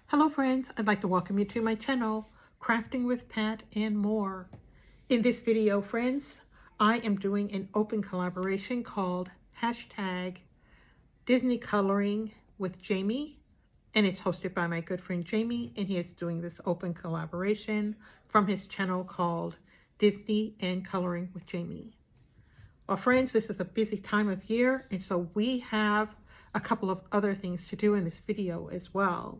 Hello friends, I'd like to welcome you to my channel, Crafting with Pat and more. In this video, friends, I am doing an open collaboration called hashtag Disney Coloring with Jamie, and it's hosted by my good friend Jamie, and he is doing this open collaboration from his channel called Disney and Coloring with Jamie. Well, friends, this is a busy time of year, and so we have a couple of other things to do in this video as well.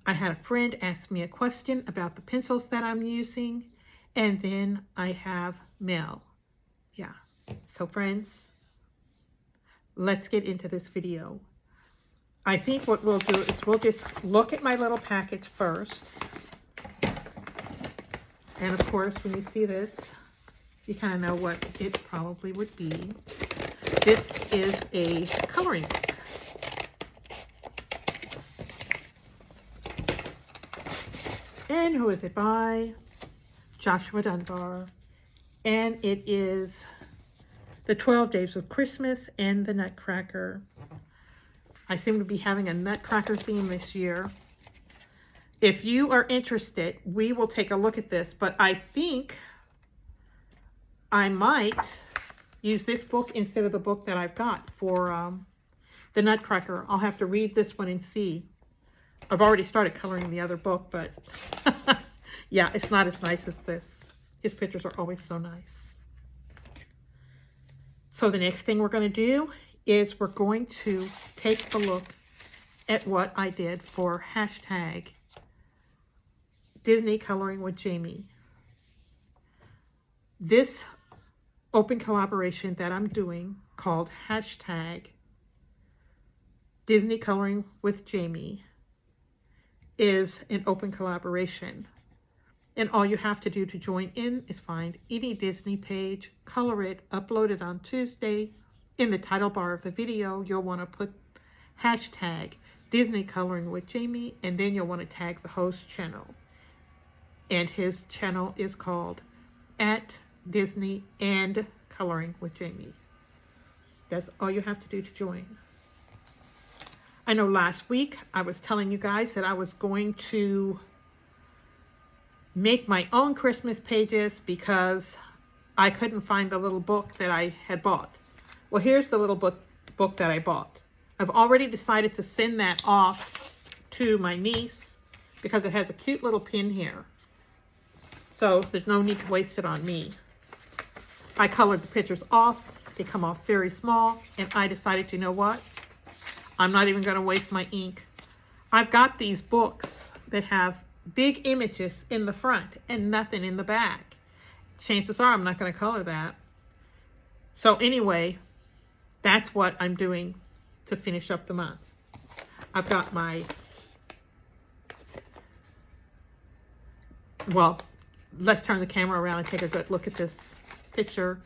I had a friend ask me a question about the pencils that I'm using, and then I have mail. Yeah, so friends, let's get into this video. I think what we'll do is we'll just look at my little package first. And of course, when you see this, you kind of know what it probably would be. This is a coloring book. And who is it by? Joshua Dunbar. And it is the 12 Days of Christmas and the Nutcracker. I seem to be having a Nutcracker theme this year. If you are interested, we will take a look at this, but I think I might use this book instead of the book that I've got for the Nutcracker. I'll have to read this one and see. I've already started coloring the other book, but yeah, it's not as nice as this. His pictures are always so nice. So the next thing we're going to do is we're going to take a look at what I did for hashtag Disney Coloring with Jamie. This open collaboration that I'm doing called hashtag Disney Coloring with Jamie is an open collaboration. And all you have to do to join in is find any Disney page, color it, upload it on Tuesday. In the title bar of the video, you'll want to put hashtag Disney Coloring with Jamie, and then you'll want to tag the host channel. And his channel is called @Disney and Coloring with Jamie. That's all you have to do to join. I know last week I was telling you guys that I was going to make my own Christmas pages because I couldn't find the little book that I had bought. Well, here's the little book that I bought. I've already decided to send that off to my niece because it has a cute little pin here. So there's no need to waste it on me. I colored the pictures off. They come off very small, and I decided, you know what? I'm not even going to waste my ink. I've got these books that have big images in the front and nothing in the back. Chances are I'm not going to color that. So anyway, that's what I'm doing to finish up the month. I've got my, well, let's turn the camera around and take a good look at this picture,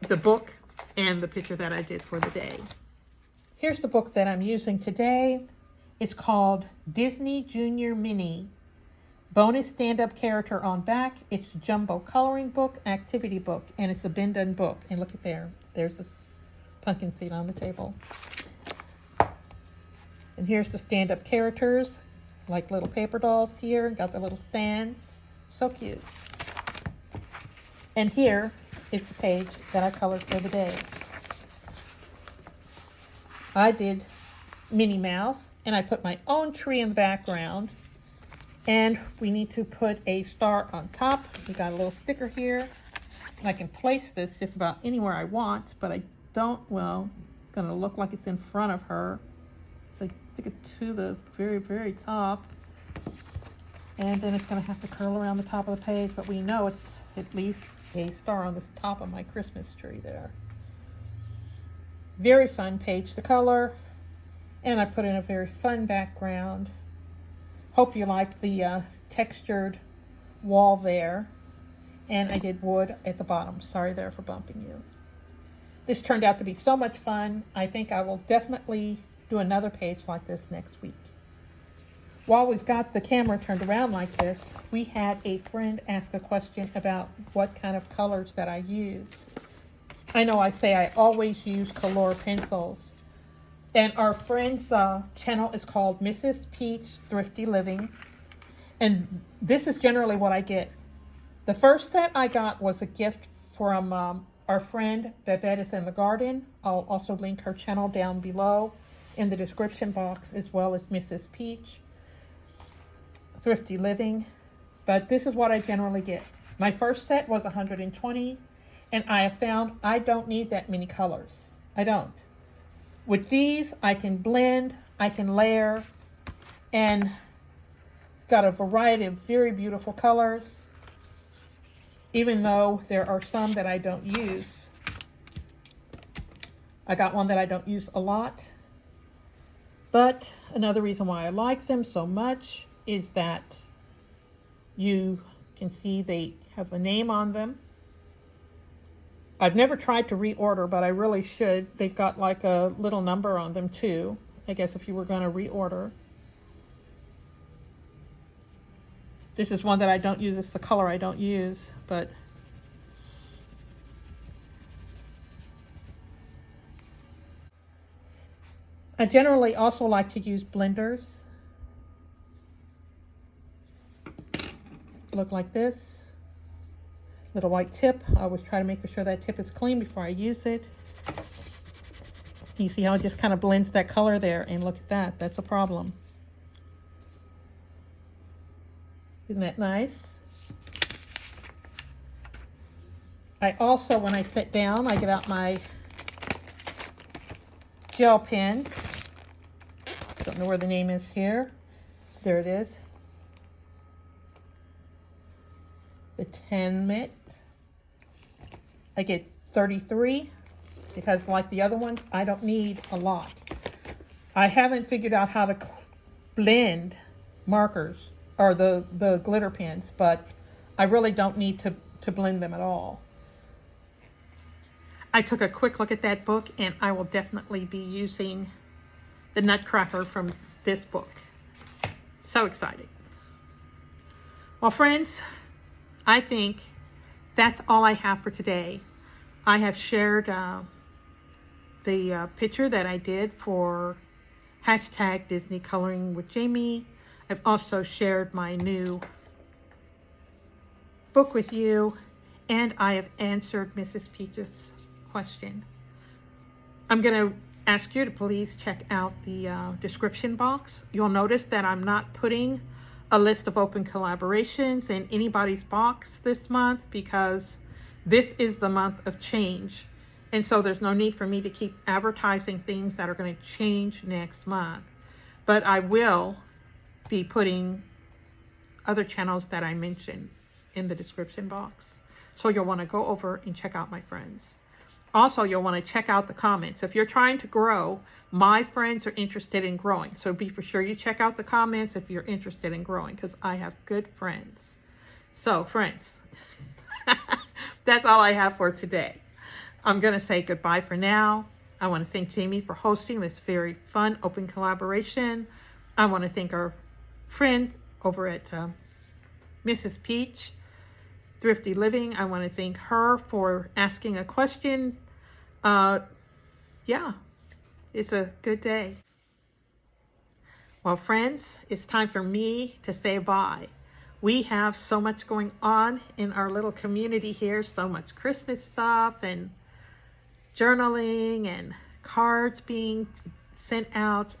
the book, and the picture that I did for the day. Here's the book that I'm using today. It's called Disney Junior Mini. Bonus stand-up character on back. It's a jumbo coloring book, activity book, and it's a bend-done book. And look at there. There's the pumpkin seed on the table. And here's the stand-up characters, like little paper dolls here. Got the little stands. So cute. And here is the page that I colored for the day. I did Minnie Mouse, and I put my own tree in the background. And we need to put a star on top. We got a little sticker here. And I can place this just about anywhere I want, but I don't, well, it's going to look like it's in front of her. So I stick it to the very, very top. And then it's going to have to curl around the top of the page, but we know it's at least a star on the top of my Christmas tree there. Very fun page to color, and I put in a very fun background. Hope you like the textured wall there, and I did wood at the bottom. Sorry there for bumping you. This turned out to be so much fun. I think I will definitely do another page like this next week. While we've got the camera turned around like this, we had a friend ask a question about what kind of colors that I use. I know I say I always use Color pencils, And our friend's channel is called Mrs. Peach Thrifty Living. And this is generally what I get. The first set I got was a gift from our friend Babette is in the Garden. I'll also link her channel down below in the description box, as well as Mrs. Peach Thrifty Living. But this is what I generally get. My first set was 120, and I have found I don't need that many colors. I don't. With these, I can blend, I can layer, and it's got a variety of very beautiful colors, even though there are some that I don't use. I got one that I don't use a lot, but another reason why I like them so much is that you can see they have a name on them. I've never tried to reorder, but I really should. They've got like a little number on them too, I guess, if you were going to reorder. This is one that I don't use. It's the color I don't use, but I generally also like to use blenders. Look like this. Little white tip. I always try to make sure that tip is clean before I use it. You see how it just kind of blends that color there, and look at that. That's a problem. Isn't that nice? I also, when I sit down, I get out my gel pens. Don't know where the name is here. There it is. The 10 Mint. I get 33 because, like the other ones, I don't need a lot. I haven't figured out how to blend markers or the glitter pens, but I really don't need to blend them at all. I took a quick look at that book, and I will definitely be using the Nutcracker from this book. So excited. Well, friends, I think that's all I have for today. I have shared the picture that I did for hashtag Disney Coloring with Jamie. I've also shared my new book with you, and I have answered Mrs. Peach's question. I'm going to ask you to please check out the description box. You'll notice that I'm not putting a list of open collaborations in anybody's box this month because this is the month of change. And so there's no need for me to keep advertising things that are going to change next month. But I will be putting other channels that I mentioned in the description box. So you'll want to go over and check out my friends. Also, you'll want to check out the comments. If you're trying to grow, my friends are interested in growing. So be for sure you check out the comments if you're interested in growing, because I have good friends. So, friends, that's all I have for today. I'm going to say goodbye for now. I want to thank Jamie for hosting this very fun open collaboration. I want to thank our friend over at Mrs. Peach Thrifty Living. I want to thank her for asking a question. Yeah, it's a good day. Well, friends, it's time for me to say bye. We have so much going on in our little community here, so much Christmas stuff and journaling and cards being sent out,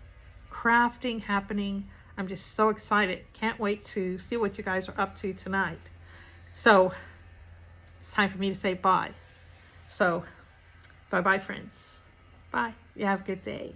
crafting happening. I'm just so excited. Can't wait to see what you guys are up to tonight. So it's time for me to say bye. So bye-bye, friends. Bye. You have a good day.